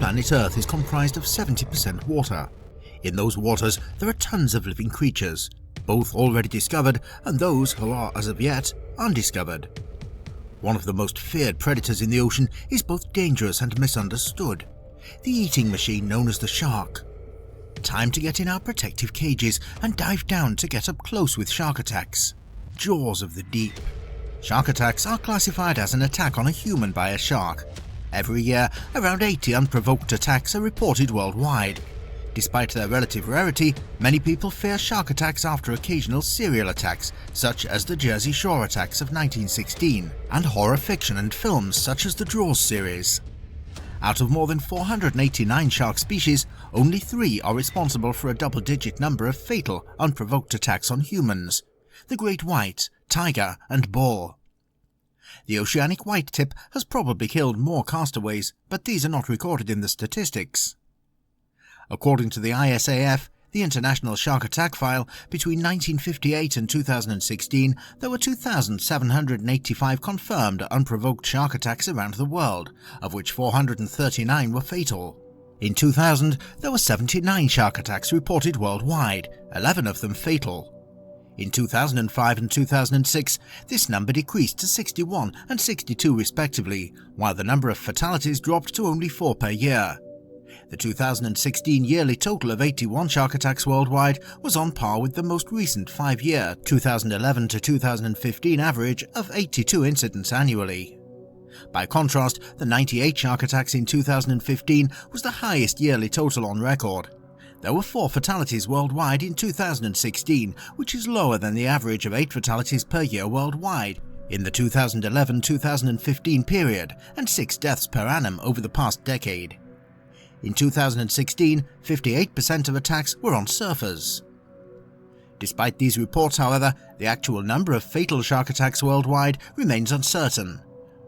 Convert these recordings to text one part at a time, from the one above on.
planet Earth is comprised of 70% water. In those waters, there are tons of living creatures, both already discovered and those who are, as of yet, undiscovered. One of the most feared predators in the ocean is both dangerous and misunderstood: the eating machine known as the shark. Time to get in our protective cages and dive down to get up close with shark attacks. Jaws of the deep. Shark attacks are classified as an attack on a human by a shark. Every year, around 80 unprovoked attacks are reported worldwide. Despite their relative rarity, many people fear shark attacks after occasional serial attacks, such as the Jersey Shore attacks of 1916, and horror fiction and films such as the Jaws series. Out of more than 489 shark species, only 3 are responsible for a double-digit number of fatal, unprovoked attacks on humans: the great white, tiger, and bull. The oceanic whitetip has probably killed more castaways, but these are not recorded in the statistics. According to the ISAF, the International Shark Attack File, between 1958 and 2016, there were 2,785 confirmed unprovoked shark attacks around the world, of which 439 were fatal. In 2000, there were 79 shark attacks reported worldwide, 11 of them fatal. In 2005 and 2006, this number decreased to 61 and 62 respectively, while the number of fatalities dropped to only 4 per year. The 2016 yearly total of 81 shark attacks worldwide was on par with the most recent 5-year 2011 to 2015 average of 82 incidents annually. By contrast, the 98 shark attacks in 2015 was the highest yearly total on record. There were 4 fatalities worldwide in 2016, which is lower than the average of 8 fatalities per year worldwide in the 2011-2015 period, and 6 deaths per annum over the past decade. In 2016, 58% of attacks were on surfers. Despite these reports, however, the actual number of fatal shark attacks worldwide remains uncertain.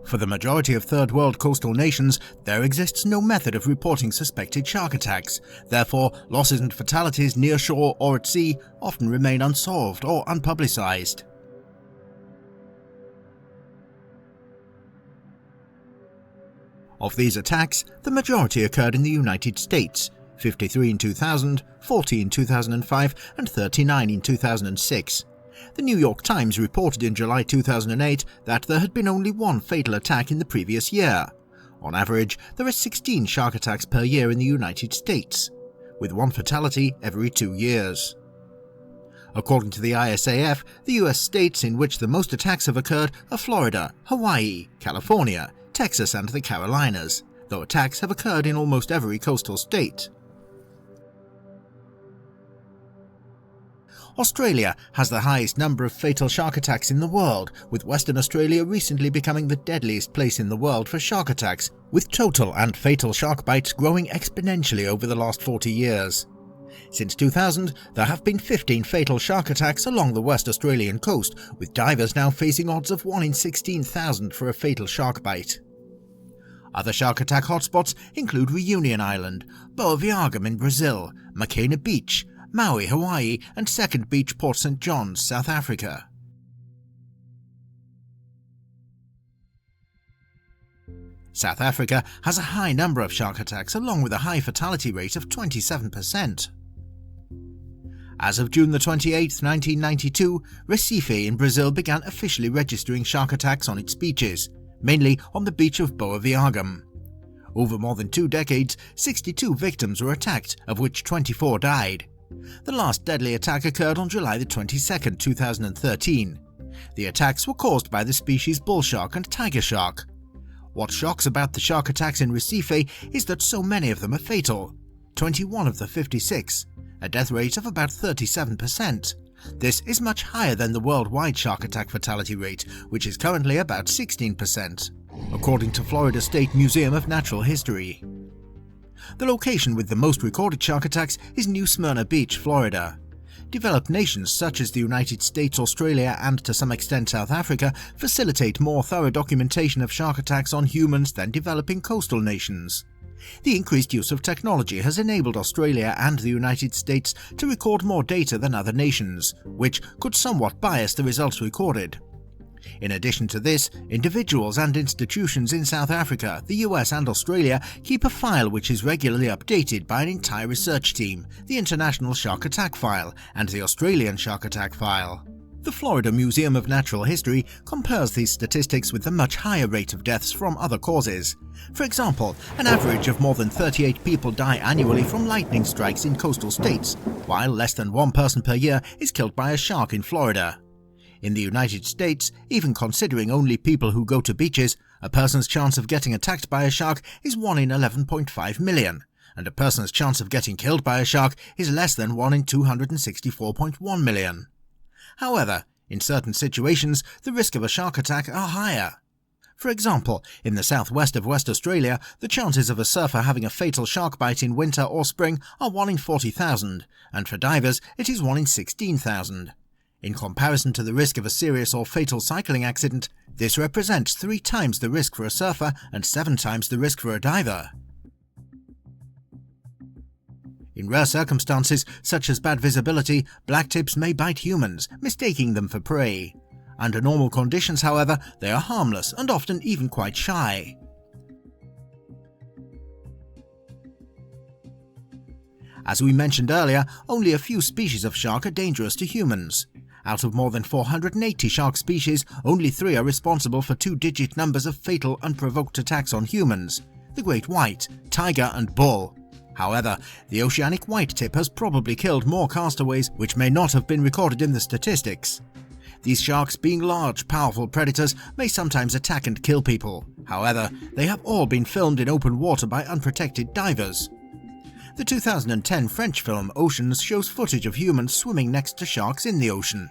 For the majority of third world coastal nations, there exists no method of reporting suspected shark attacks. Therefore, losses and fatalities near shore or at sea often remain unsolved or unpublicized. Of these attacks, the majority occurred in the United States: 53 in 2000, 40 in 2005, and 39 in 2006. The New York Times reported in July 2008 that there had been only 1 fatal attack in the previous year. On average, there are 16 shark attacks per year in the United States, with 1 fatality every 2 years. According to the ISAF, the US states in which the most attacks have occurred are Florida, Hawaii, California, Texas, and the Carolinas, though attacks have occurred in almost every coastal state. Australia has the highest number of fatal shark attacks in the world, with Western Australia recently becoming the deadliest place in the world for shark attacks, with total and fatal shark bites growing exponentially over the last 40 years. Since 2000, there have been 15 fatal shark attacks along the West Australian coast, with divers now facing odds of 1 in 16,000 for a fatal shark bite. Other shark attack hotspots include Reunion Island, Boa Viagem in Brazil, Makena Beach, Maui, Hawaii, and Second Beach, Port St. John's, South Africa. South Africa has a high number of shark attacks along with a high fatality rate of 27%. As of June 28, 1992, Recife in Brazil began officially registering shark attacks on its beaches, mainly on the beach of Boa Viagem. Over more than 2 decades, 62 victims were attacked, of which 24 died. The last deadly attack occurred on July 22, 2013. The attacks were caused by the species bull shark and tiger shark. What shocks about the shark attacks in Recife is that so many of them are fatal, 21 of the 56, a death rate of about 37%. This is much higher than the worldwide shark attack fatality rate, which is currently about 16%, according to Florida State Museum of Natural History. The location with the most recorded shark attacks is New Smyrna Beach, Florida. Developed nations such as the United States, Australia, and to some extent South Africa facilitate more thorough documentation of shark attacks on humans than developing coastal nations. The increased use of technology has enabled Australia and the United States to record more data than other nations, which could somewhat bias the results recorded. In addition to this, individuals and institutions in South Africa, the US and Australia keep a file which is regularly updated by an entire research team, the International Shark Attack File and the Australian Shark Attack File. The Florida Museum of Natural History compares these statistics with the much higher rate of deaths from other causes. For example, an average of more than 38 people die annually from lightning strikes in coastal states, while less than 1 person per year is killed by a shark in Florida. In the United States, even considering only people who go to beaches, a person's chance of getting attacked by a shark is 1 in 11.5 million, and a person's chance of getting killed by a shark is less than 1 in 264.1 million. However, in certain situations, the risk of a shark attack are higher. For example, in the southwest of West Australia, the chances of a surfer having a fatal shark bite in winter or spring are 1 in 40,000, and for divers it is 1 in 16,000. In comparison to the risk of a serious or fatal cycling accident, this represents 3 times the risk for a surfer and 7 times the risk for a diver. In rare circumstances, such as bad visibility, blacktips may bite humans, mistaking them for prey. Under normal conditions, however, they are harmless and often even quite shy. As we mentioned earlier, only a few species of shark are dangerous to humans. Out of more than 480 shark species, only 3 are responsible for 2-digit numbers of fatal unprovoked attacks on humans: the great white, tiger and bull. However, the oceanic whitetip has probably killed more castaways which may not have been recorded in the statistics. These sharks, being large, powerful predators, may sometimes attack and kill people. However, they have all been filmed in open water by unprotected divers. The 2010 French film Oceans shows footage of humans swimming next to sharks in the ocean.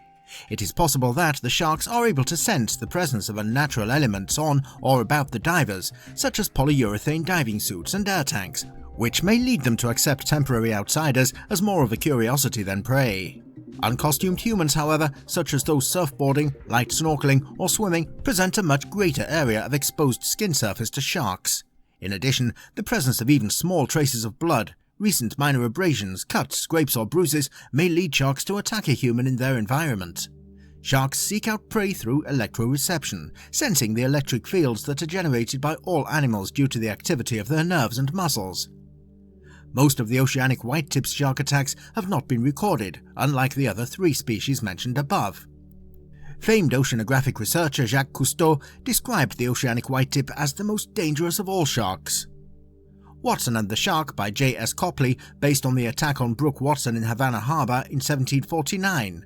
It is possible that the sharks are able to sense the presence of unnatural elements on or about the divers, such as polyurethane diving suits and air tanks, which may lead them to accept temporary outsiders as more of a curiosity than prey. Uncostumed humans, however, such as those surfboarding, light snorkeling or swimming, present a much greater area of exposed skin surface to sharks. In addition, the presence of even small traces of blood, recent minor abrasions, cuts, scrapes or bruises may lead sharks to attack a human in their environment. Sharks seek out prey through electroreception, sensing the electric fields that are generated by all animals due to the activity of their nerves and muscles. Most of the oceanic whitetip shark attacks have not been recorded, unlike the other 3 species mentioned above. Famed oceanographic researcher Jacques Cousteau described the oceanic whitetip as the most dangerous of all sharks. Watson and the Shark by J.S. Copley, based on the attack on Brooke Watson in Havana Harbor in 1749.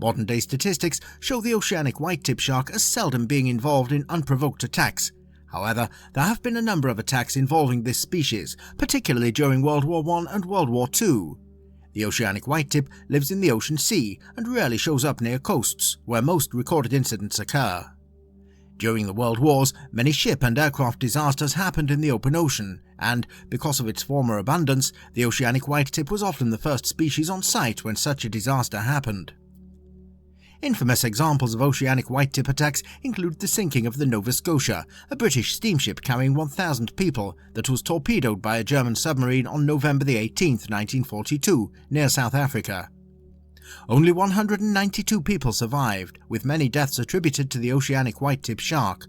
Modern-day statistics show the oceanic whitetip shark as seldom being involved in unprovoked attacks. However, there have been a number of attacks involving this species, particularly during World War I and World War II. The oceanic whitetip lives in the ocean sea and rarely shows up near coasts, where most recorded incidents occur. During the World Wars, many ship and aircraft disasters happened in the open ocean, and, because of its former abundance, the oceanic whitetip was often the first species on site when such a disaster happened. Infamous examples of oceanic whitetip attacks include the sinking of the Nova Scotia, a British steamship carrying 1,000 people that was torpedoed by a German submarine on November 18, 1942, near South Africa. Only 192 people survived, with many deaths attributed to the oceanic whitetip shark.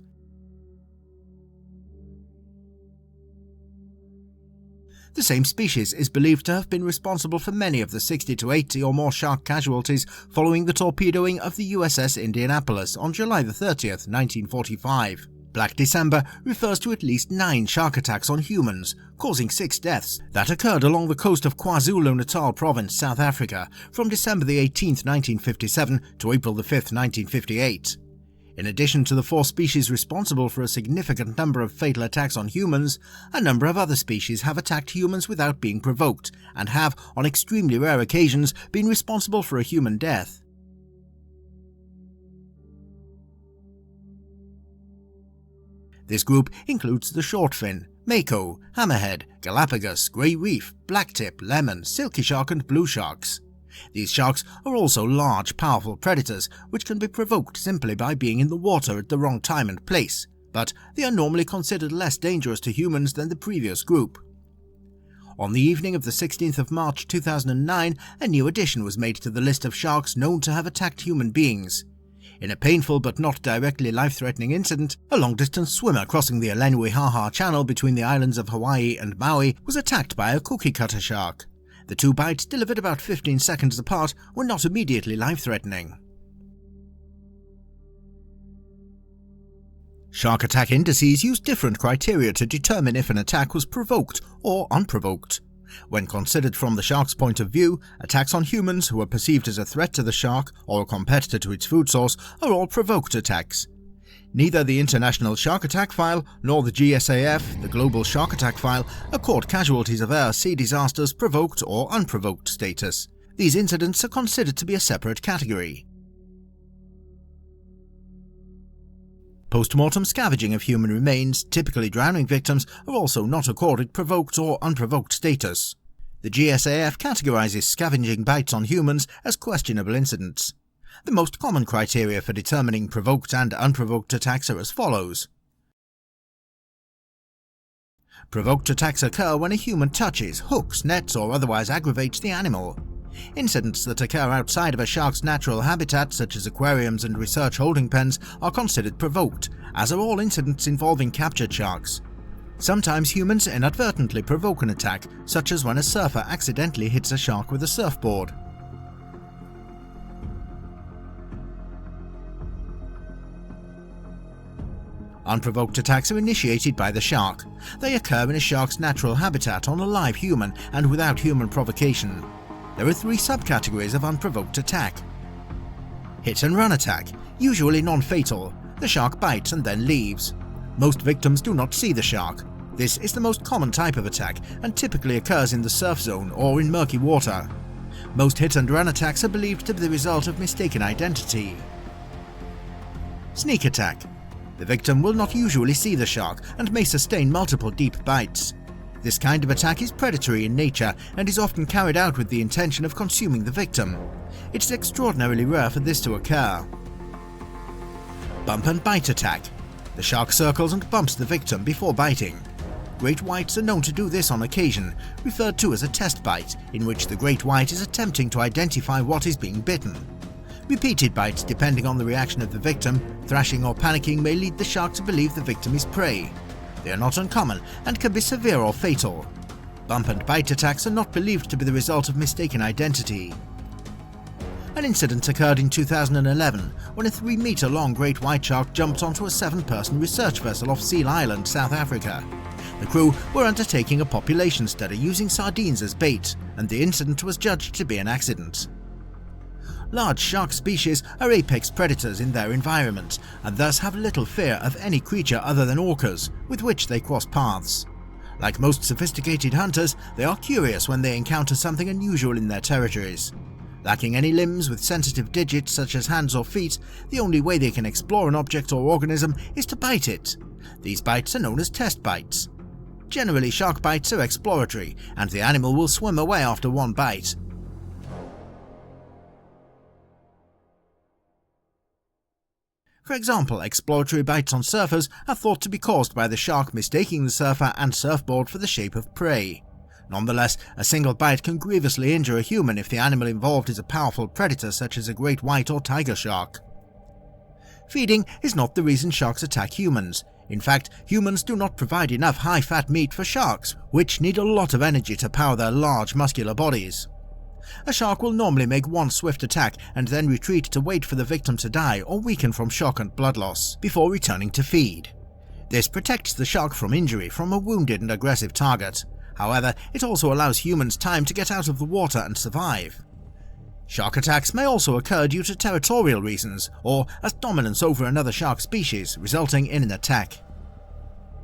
The same species is believed to have been responsible for many of the 60 to 80 or more shark casualties following the torpedoing of the USS Indianapolis on July 30, 1945. Black December refers to at least 9 shark attacks on humans, causing 6 deaths, that occurred along the coast of KwaZulu-Natal Province, South Africa, from December 18, 1957 to April 5, 1958. In addition to the 4 species responsible for a significant number of fatal attacks on humans, a number of other species have attacked humans without being provoked, and have, on extremely rare occasions, been responsible for a human death. This group includes the shortfin, mako, hammerhead, Galapagos, grey reef, blacktip, lemon, silky shark and blue sharks. These sharks are also large, powerful predators which can be provoked simply by being in the water at the wrong time and place, but they are normally considered less dangerous to humans than the previous group. On the evening of the 16th of March 2009, a new addition was made to the list of sharks known to have attacked human beings. In a painful but not directly life-threatening incident, a long-distance swimmer crossing the Alenuihaha Channel between the islands of Hawaii and Maui was attacked by a cookie cutter shark. The two bites, delivered about 15 seconds apart, were not immediately life-threatening. Shark attack indices use different criteria to determine if an attack was provoked or unprovoked. When considered from the shark's point of view, attacks on humans who are perceived as a threat to the shark or a competitor to its food source are all provoked attacks. Neither the International Shark Attack File nor the GSAF, the Global Shark Attack File, accord casualties of air-sea disasters provoked or unprovoked status. These incidents are considered to be a separate category. Post-mortem scavenging of human remains, typically drowning victims, are also not accorded provoked or unprovoked status. The GSAF categorizes scavenging bites on humans as questionable incidents. The most common criteria for determining provoked and unprovoked attacks are as follows. Provoked attacks occur when a human touches, hooks, nets, or otherwise aggravates the animal. Incidents that occur outside of a shark's natural habitat, such as aquariums and research holding pens, are considered provoked, as are all incidents involving captured sharks. Sometimes humans inadvertently provoke an attack, such as when a surfer accidentally hits a shark with a surfboard. Unprovoked attacks are initiated by the shark. They occur in a shark's natural habitat on a live human and without human provocation. There are three subcategories of unprovoked attack. Hit and run attack, usually non-fatal. The shark bites and then leaves. Most victims do not see the shark. This is the most common type of attack and typically occurs in the surf zone or in murky water. Most hit and run attacks are believed to be the result of mistaken identity. Sneak attack. The victim will not usually see the shark and may sustain multiple deep bites. This kind of attack is predatory in nature and is often carried out with the intention of consuming the victim. It's extraordinarily rare for this to occur. Bump and bite attack. The shark circles and bumps the victim before biting. Great whites are known to do this on occasion, referred to as a test bite, in which the great white is attempting to identify what is being bitten. Repeated bites, depending on the reaction of the victim, thrashing or panicking, may lead the shark to believe the victim is prey. They are not uncommon and can be severe or fatal. Bump and bite attacks are not believed to be the result of mistaken identity. An incident occurred in 2011 when a 3-meter-long great white shark jumped onto a 7-person research vessel off Seal Island, South Africa. The crew were undertaking a population study using sardines as bait, and the incident was judged to be an accident. Large shark species are apex predators in their environment, and thus have little fear of any creature other than orcas, with which they cross paths. Like most sophisticated hunters, they are curious when they encounter something unusual in their territories. Lacking any limbs with sensitive digits such as hands or feet, the only way they can explore an object or organism is to bite it. These bites are known as test bites. Generally, shark bites are exploratory, and the animal will swim away after one bite. For example, exploratory bites on surfers are thought to be caused by the shark mistaking the surfer and surfboard for the shape of prey. Nonetheless, a single bite can grievously injure a human if the animal involved is a powerful predator such as a great white or tiger shark. Feeding is not the reason sharks attack humans. In fact, humans do not provide enough high-fat meat for sharks, which need a lot of energy to power their large muscular bodies. A shark will normally make one swift attack and then retreat to wait for the victim to die or weaken from shock and blood loss, before returning to feed. This protects the shark from injury from a wounded and aggressive target. However, it also allows humans time to get out of the water and survive. Shark attacks may also occur due to territorial reasons, or as dominance over another shark species, resulting in an attack.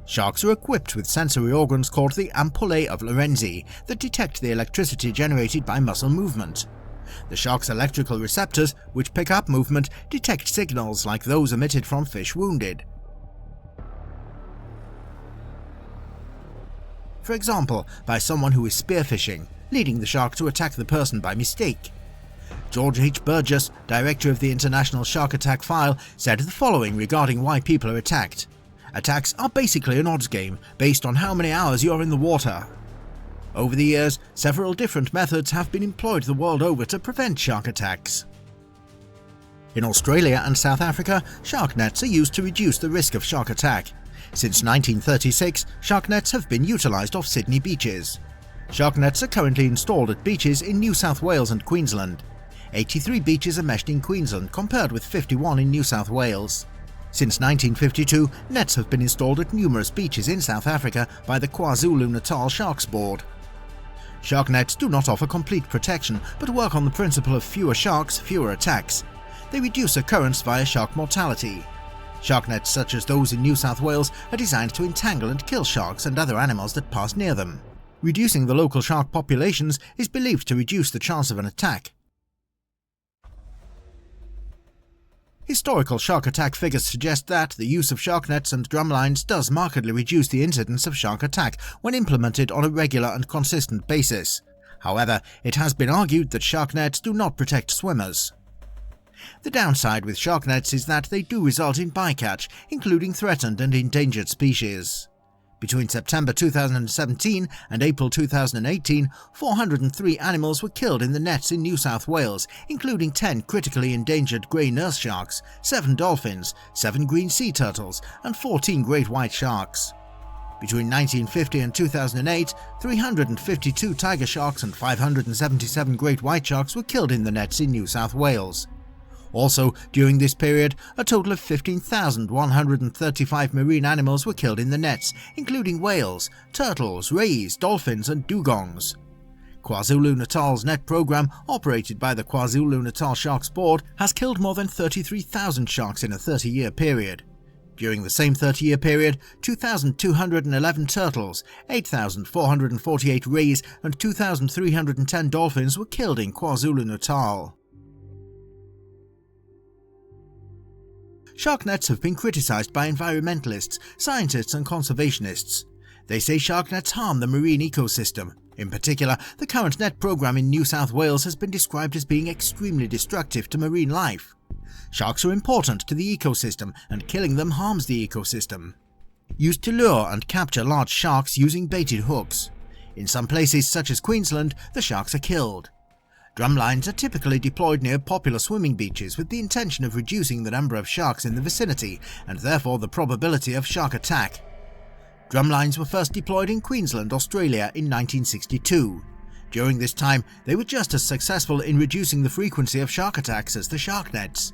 Sharks are equipped with sensory organs called the ampullae of Lorenzi that detect the electricity generated by muscle movement. The shark's electrical receptors, which pick up movement, detect signals like those emitted from fish wounded. For example, by someone who is spearfishing, leading the shark to attack the person by mistake. George H. Burgess, director of the International Shark Attack File, said the following regarding why people are attacked. Attacks are basically an odds game, based on how many hours you're in the water. Over the years, several different methods have been employed the world over to prevent shark attacks. In Australia and South Africa, shark nets are used to reduce the risk of shark attack. Since 1936, shark nets have been utilised off Sydney beaches. Shark nets are currently installed at beaches in New South Wales and Queensland. 83 beaches are meshed in Queensland compared with 51 in New South Wales. Since 1952, nets have been installed at numerous beaches in South Africa by the KwaZulu-Natal Sharks Board. Shark nets do not offer complete protection, but work on the principle of fewer sharks, fewer attacks. They reduce occurrence via shark mortality. Shark nets such as those in New South Wales are designed to entangle and kill sharks and other animals that pass near them. Reducing the local shark populations is believed to reduce the chance of an attack. Historical shark attack figures suggest that the use of shark nets and drumlines does markedly reduce the incidence of shark attack when implemented on a regular and consistent basis. However, it has been argued that shark nets do not protect swimmers. The downside with shark nets is that they do result in bycatch, including threatened and endangered species. Between September 2017 and April 2018, 403 animals were killed in the nets in New South Wales, including 10 critically endangered grey nurse sharks, 7 dolphins, 7 green sea turtles, and 14 great white sharks. Between 1950 and 2008, 352 tiger sharks and 577 great white sharks were killed in the nets in New South Wales. Also, during this period, a total of 15,135 marine animals were killed in the nets, including whales, turtles, rays, dolphins and dugongs. KwaZulu-Natal's net program, operated by the KwaZulu-Natal Sharks Board, has killed more than 33,000 sharks in a 30-year period. During the same 30-year period, 2,211 turtles, 8,448 rays and 2,310 dolphins were killed in KwaZulu-Natal. Shark nets have been criticised by environmentalists, scientists and conservationists. They say shark nets harm the marine ecosystem. In particular, the current net program in New South Wales has been described as being extremely destructive to marine life. Sharks are important to the ecosystem, and killing them harms the ecosystem. Used to lure and capture large sharks using baited hooks. In some places, such as Queensland, the sharks are killed. Drumlines are typically deployed near popular swimming beaches with the intention of reducing the number of sharks in the vicinity and therefore the probability of shark attack. Drumlines were first deployed in Queensland, Australia in 1962. During this time, they were just as successful in reducing the frequency of shark attacks as the shark nets.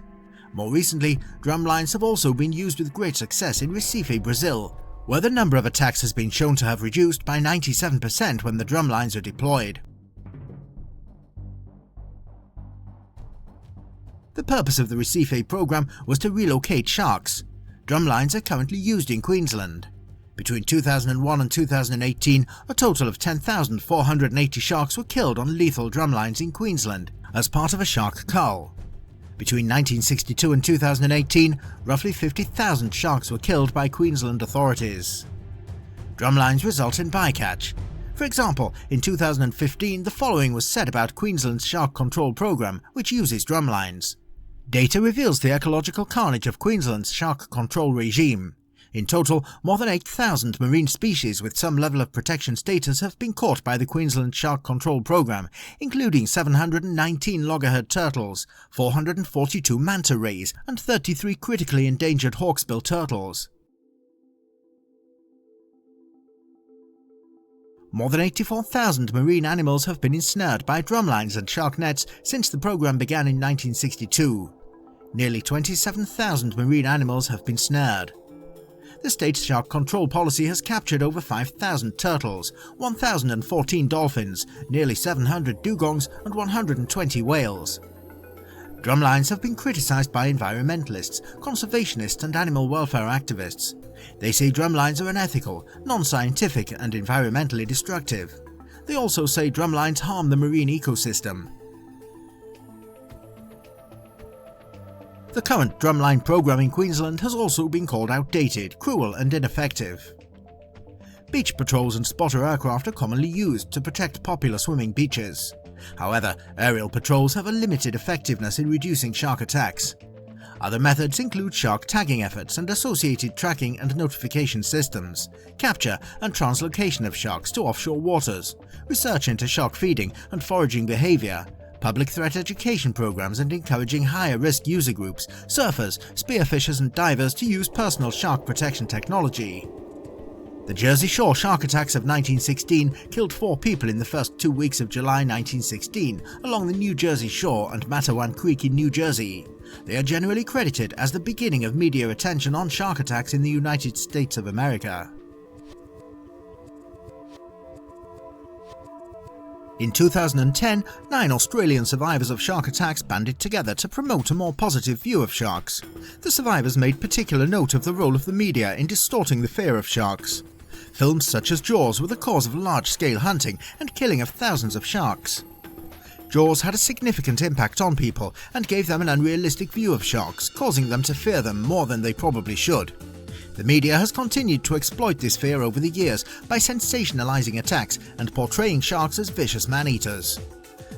More recently, drumlines have also been used with great success in Recife, Brazil, where the number of attacks has been shown to have reduced by 97% when the drumlines are deployed. The purpose of the Recife program was to relocate sharks. Drumlines are currently used in Queensland. Between 2001 and 2018, a total of 10,480 sharks were killed on lethal drumlines in Queensland as part of a shark cull. Between 1962 and 2018, roughly 50,000 sharks were killed by Queensland authorities. Drumlines result in bycatch. For example, in 2015, the following was said about Queensland's shark control program, which uses drumlines. Data reveals the ecological carnage of Queensland's shark control regime. In total, more than 8,000 marine species with some level of protection status have been caught by the Queensland Shark Control Program, including 719 loggerhead turtles, 442 manta rays, and 33 critically endangered hawksbill turtles. More than 84,000 marine animals have been ensnared by drumlines and shark nets since the program began in 1962. Nearly 27,000 marine animals have been snared. The state's shark control policy has captured over 5,000 turtles, 1,014 dolphins, nearly 700 dugongs and 120 whales. Drumlines have been criticised by environmentalists, conservationists and animal welfare activists. They say drumlines are unethical, non-scientific and environmentally destructive. They also say drumlines harm the marine ecosystem. The current drumline program in Queensland has also been called outdated, cruel and ineffective. Beach patrols and spotter aircraft are commonly used to protect popular swimming beaches. However, aerial patrols have a limited effectiveness in reducing shark attacks. Other methods include shark tagging efforts and associated tracking and notification systems, capture and translocation of sharks to offshore waters, research into shark feeding and foraging behaviour, public threat education programs and encouraging higher-risk user groups, surfers, spearfishers and divers to use personal shark protection technology. The Jersey Shore shark attacks of 1916 killed 4 people in the first 2 weeks of July 1916 along the New Jersey Shore and Matawan Creek in New Jersey. They are generally credited as the beginning of media attention on shark attacks in the United States of America. In 2010, 9 Australian survivors of shark attacks banded together to promote a more positive view of sharks. The survivors made particular note of the role of the media in distorting the fear of sharks. Films such as Jaws were the cause of large-scale hunting and killing of thousands of sharks. Jaws had a significant impact on people and gave them an unrealistic view of sharks, causing them to fear them more than they probably should. The media has continued to exploit this fear over the years by sensationalizing attacks and portraying sharks as vicious man-eaters.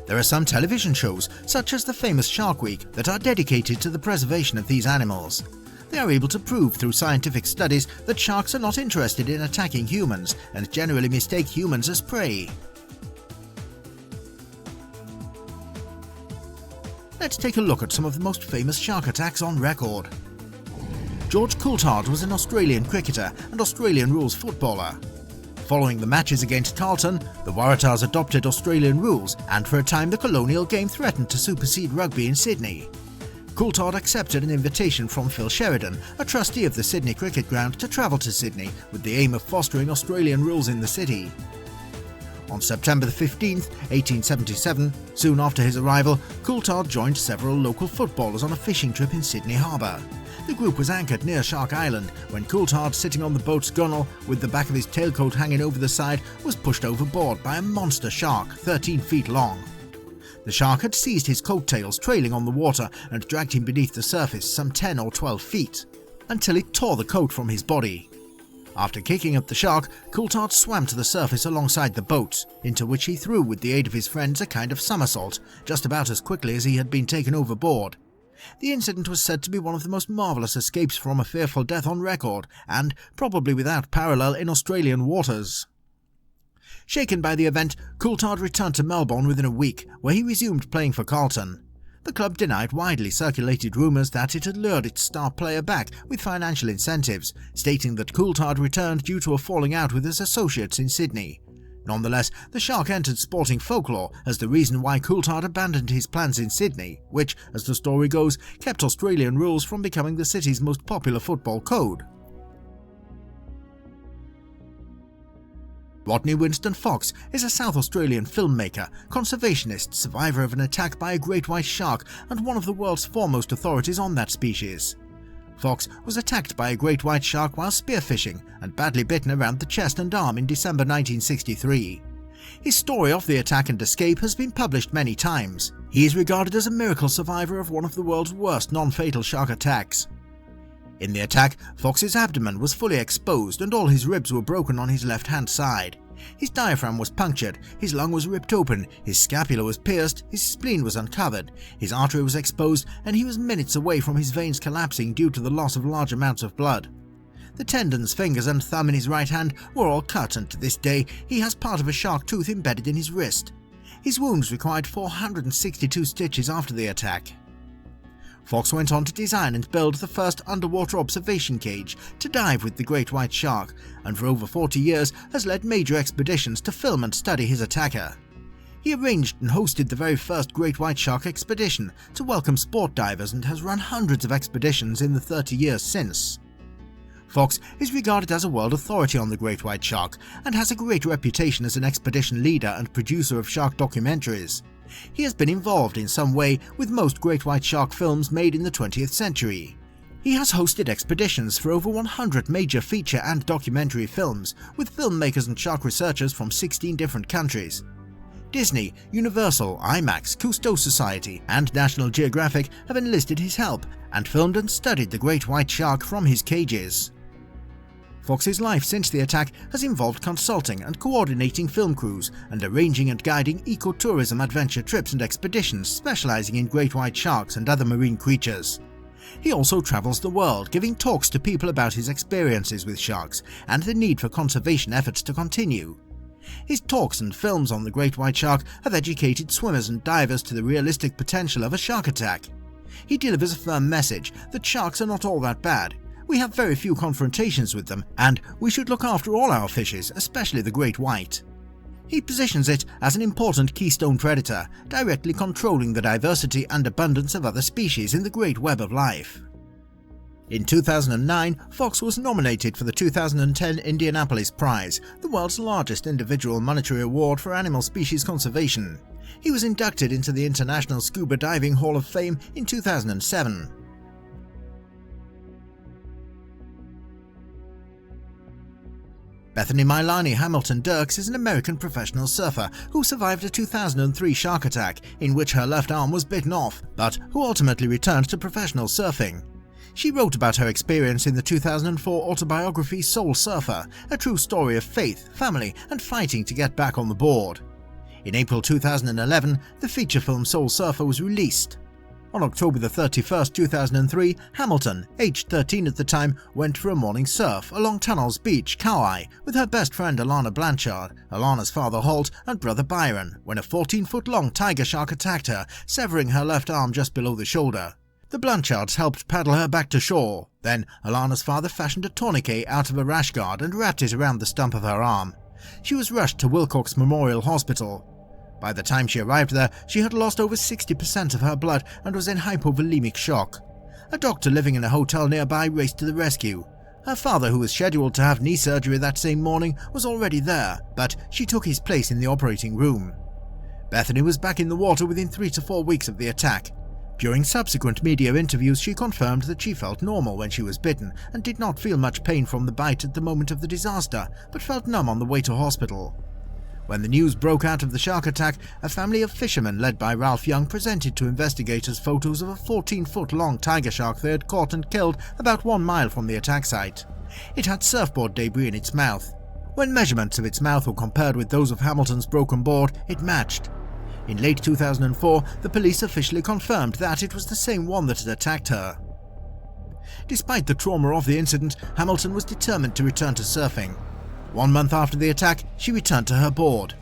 There are some television shows, such as the famous Shark Week, that are dedicated to the preservation of these animals. They are able to prove through scientific studies that sharks are not interested in attacking humans and generally mistake humans as prey. Let's take a look at some of the most famous shark attacks on record. George Coulthard was an Australian cricketer and Australian rules footballer. Following the matches against Carlton, the Waratahs adopted Australian rules, and for a time the colonial game threatened to supersede rugby in Sydney. Coulthard accepted an invitation from Phil Sheridan, a trustee of the Sydney Cricket Ground, to travel to Sydney with the aim of fostering Australian rules in the city. On September 15, 1877, soon after his arrival, Coulthard joined several local footballers on a fishing trip in Sydney Harbour. The group was anchored near Shark Island when Coulthard, sitting on the boat's gunwale with the back of his tailcoat hanging over the side, was pushed overboard by a monster shark 13 feet long. The shark had seized his coattails trailing on the water and dragged him beneath the surface some 10 or 12 feet, until it tore the coat from his body. After kicking up the shark, Coulthard swam to the surface alongside the boat, into which he threw with the aid of his friends a kind of somersault, just about as quickly as he had been taken overboard. The incident was said to be one of the most marvellous escapes from a fearful death on record, and probably without parallel in Australian waters. Shaken by the event, Coulthard returned to Melbourne within a week, where he resumed playing for Carlton. The club denied widely circulated rumours that it had lured its star player back with financial incentives, stating that Coulthard returned due to a falling out with his associates in Sydney. Nonetheless, the shark entered sporting folklore as the reason why Coulthard abandoned his plans in Sydney, which, as the story goes, kept Australian rules from becoming the city's most popular football code. Rodney Winston Fox is a South Australian filmmaker, conservationist, survivor of an attack by a great white shark and one of the world's foremost authorities on that species. Fox was attacked by a great white shark while spearfishing and badly bitten around the chest and arm in December 1963. His story of the attack and escape has been published many times. He is regarded as a miracle survivor of one of the world's worst non-fatal shark attacks. In the attack, Fox's abdomen was fully exposed and all his ribs were broken on his left-hand side. His diaphragm was punctured, his lung was ripped open, his scapula was pierced, his spleen was uncovered, his artery was exposed, and he was minutes away from his veins collapsing due to the loss of large amounts of blood. The tendons, fingers and thumb in his right hand were all cut, and to this day he has part of a shark tooth embedded in his wrist. His wounds required 462 stitches after the attack. Fox went on to design and build the first underwater observation cage to dive with the great white shark, and for over 40 years has led major expeditions to film and study his attacker. He arranged and hosted the very first great white shark expedition to welcome sport divers and has run hundreds of expeditions in the 30 years since. Fox is regarded as a world authority on the great white shark and has a great reputation as an expedition leader and producer of shark documentaries. He has been involved in some way with most great white shark films made in the 20th century. He has hosted expeditions for over 100 major feature and documentary films with filmmakers and shark researchers from 16 different countries. Disney, Universal, IMAX, Cousteau Society and National Geographic have enlisted his help and filmed and studied the great white shark from his cages. Fox's life since the attack has involved consulting and coordinating film crews and arranging and guiding ecotourism adventure trips and expeditions specializing in great white sharks and other marine creatures. He also travels the world giving talks to people about his experiences with sharks and the need for conservation efforts to continue. His talks and films on the great white shark have educated swimmers and divers to the realistic potential of a shark attack. He delivers a firm message that sharks are not all that bad. We have very few confrontations with them, and we should look after all our fishes, especially the great white. He positions it as an important keystone predator, directly controlling the diversity and abundance of other species in the great web of life. In 2009, Fox was nominated for the 2010 Indianapolis Prize, the world's largest individual monetary award for animal species conservation. He was inducted into the International Scuba Diving Hall of Fame in 2007. Bethany Milani Hamilton Dirks is an American professional surfer who survived a 2003 shark attack in which her left arm was bitten off, but who ultimately returned to professional surfing. She wrote about her experience in the 2004 autobiography Soul Surfer, a true story of faith, family, and fighting to get back on the board. In April 2011, the feature film Soul Surfer was released. On October 31, 2003, Hamilton, aged 13 at the time, went for a morning surf along Tunnels Beach, Kauai, with her best friend Alana Blanchard, Alana's father Holt, and brother Byron, when a 14-foot-long tiger shark attacked her, severing her left arm just below the shoulder. The Blanchards helped paddle her back to shore. Then Alana's father fashioned a tourniquet out of a rash guard and wrapped it around the stump of her arm. She was rushed to Wilcox Memorial Hospital. By the time she arrived there, she had lost over 60% of her blood and was in hypovolemic shock. A doctor living in a hotel nearby raced to the rescue. Her father, who was scheduled to have knee surgery that same morning, was already there, but she took his place in the operating room. Bethany was back in the water within 3 to 4 weeks of the attack. During subsequent media interviews, she confirmed that she felt normal when she was bitten and did not feel much pain from the bite at the moment of the disaster, but felt numb on the way to hospital. When the news broke out of the shark attack, a family of fishermen led by Ralph Young presented to investigators photos of a 14-foot-long tiger shark they had caught and killed about 1 mile from the attack site. It had surfboard debris in its mouth. When measurements of its mouth were compared with those of Hamilton's broken board, it matched. In late 2004, the police officially confirmed that it was the same one that had attacked her. Despite the trauma of the incident, Hamilton was determined to return to surfing. 1 month after the attack, she returned to her board.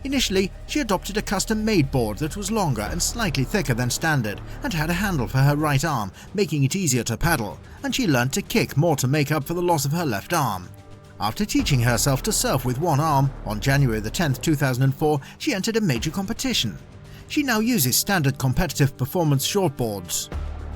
Initially, she adopted a custom-made board that was longer and slightly thicker than standard, and had a handle for her right arm, making it easier to paddle, and she learned to kick more to make up for the loss of her left arm. After teaching herself to surf with one arm, on January 10, 2004, she entered a major competition. She now uses standard competitive performance shortboards.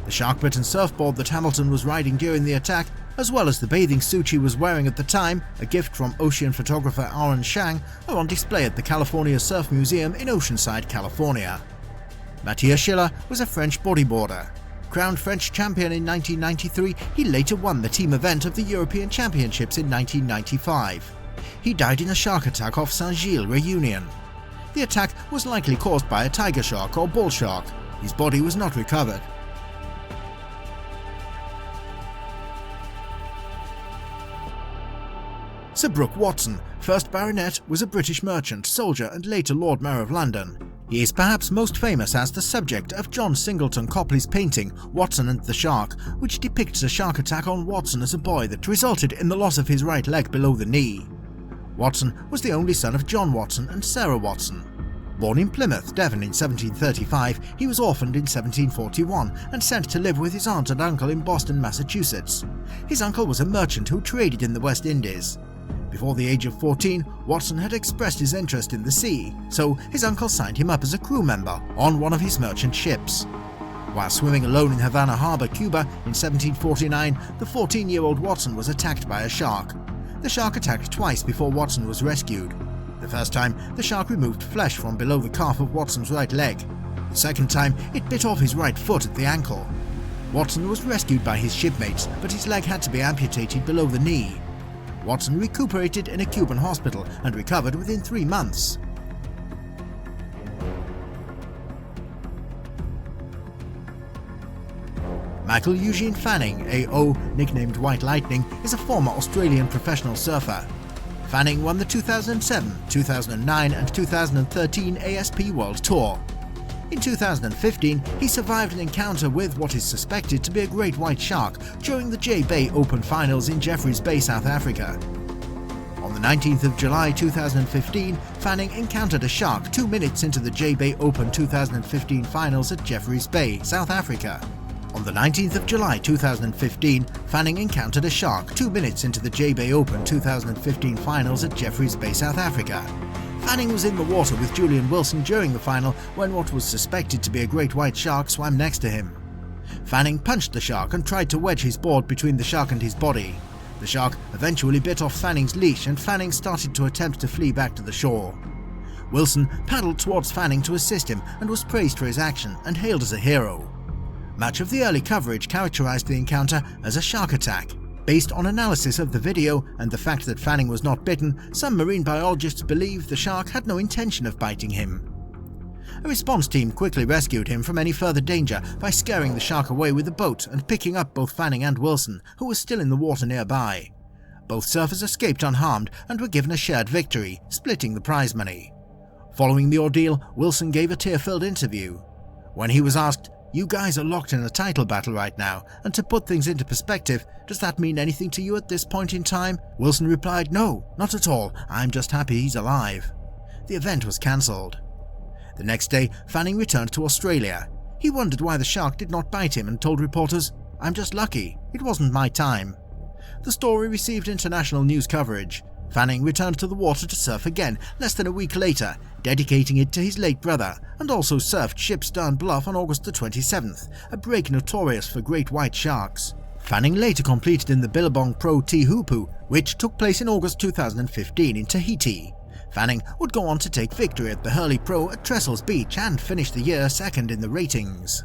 The shark-bitten surfboard that Hamilton was riding during the attack, as well as the bathing suit she was wearing at the time, a gift from ocean photographer Aaron Shang, are on display at the California Surf Museum in Oceanside, California. Matthias Schiller was a French bodyboarder. Crowned French champion in 1993, he later won the team event of the European Championships in 1995. He died in a shark attack off Saint-Gilles, Réunion. The attack was likely caused by a tiger shark or bull shark. His body was not recovered. Sir Brooke Watson, 1st Baronet, was a British merchant, soldier and later Lord Mayor of London. He is perhaps most famous as the subject of John Singleton Copley's painting Watson and the Shark, which depicts a shark attack on Watson as a boy that resulted in the loss of his right leg below the knee. Watson was the only son of John Watson and Sarah Watson. Born in Plymouth, Devon in 1735, he was orphaned in 1741 and sent to live with his aunt and uncle in Boston, Massachusetts. His uncle was a merchant who traded in the West Indies. Before the age of 14, Watson had expressed his interest in the sea, so his uncle signed him up as a crew member on one of his merchant ships. While swimming alone in Havana Harbor, Cuba, in 1749, the 14-year-old Watson was attacked by a shark. The shark attacked twice before Watson was rescued. The first time, the shark removed flesh from below the calf of Watson's right leg. The second time, it bit off his right foot at the ankle. Watson was rescued by his shipmates, but his leg had to be amputated below the knee. Watson recuperated in a Cuban hospital and recovered within 3 months. Michael Eugene Fanning, AO, nicknamed White Lightning, is a former Australian professional surfer. Fanning won the 2007, 2009 and 2013 ASP World Tour. In 2015, he survived an encounter with what is suspected to be a great white shark during the J Bay Open Finals in Jeffreys Bay, South Africa. On the 19th of July 2015, Fanning encountered a shark 2 minutes into the J-Bay Open 2015 finals at Jeffreys Bay, South Africa. On the 19th of July 2015, Fanning encountered a shark 2 minutes into the J-Bay Open 2015 finals at Jeffreys Bay, South Africa. Fanning was in the water with Julian Wilson during the final when what was suspected to be a great white shark swam next to him. Fanning punched the shark and tried to wedge his board between the shark and his body. The shark eventually bit off Fanning's leash and Fanning started to attempt to flee back to the shore. Wilson paddled towards Fanning to assist him and was praised for his action and hailed as a hero. Much of the early coverage characterized the encounter as a shark attack. Based on analysis of the video and the fact that Fanning was not bitten, some marine biologists believe the shark had no intention of biting him. A response team quickly rescued him from any further danger by scaring the shark away with a boat and picking up both Fanning and Wilson, who was still in the water nearby. Both surfers escaped unharmed and were given a shared victory, splitting the prize money. Following the ordeal, Wilson gave a tear-filled interview. When he was asked, "You guys are locked in a title battle right now, and to put things into perspective, does that mean anything to you at this point in time?" Wilson replied, "No, not at all. I'm just happy he's alive." The event was cancelled. The next day, Fanning returned to Australia. He wondered why the shark did not bite him and told reporters, "I'm just lucky. It wasn't my time." The story received international news coverage. Fanning returned to the water to surf again less than a week later, dedicating it to his late brother, and also surfed Shipstern Bluff on August the 27th, a break notorious for great white sharks. Fanning later competed in the Billabong Pro Te-Hupu, which took place in August 2015 in Tahiti. Fanning would go on to take victory at the Hurley Pro at Trestles Beach and finish the year second in the ratings.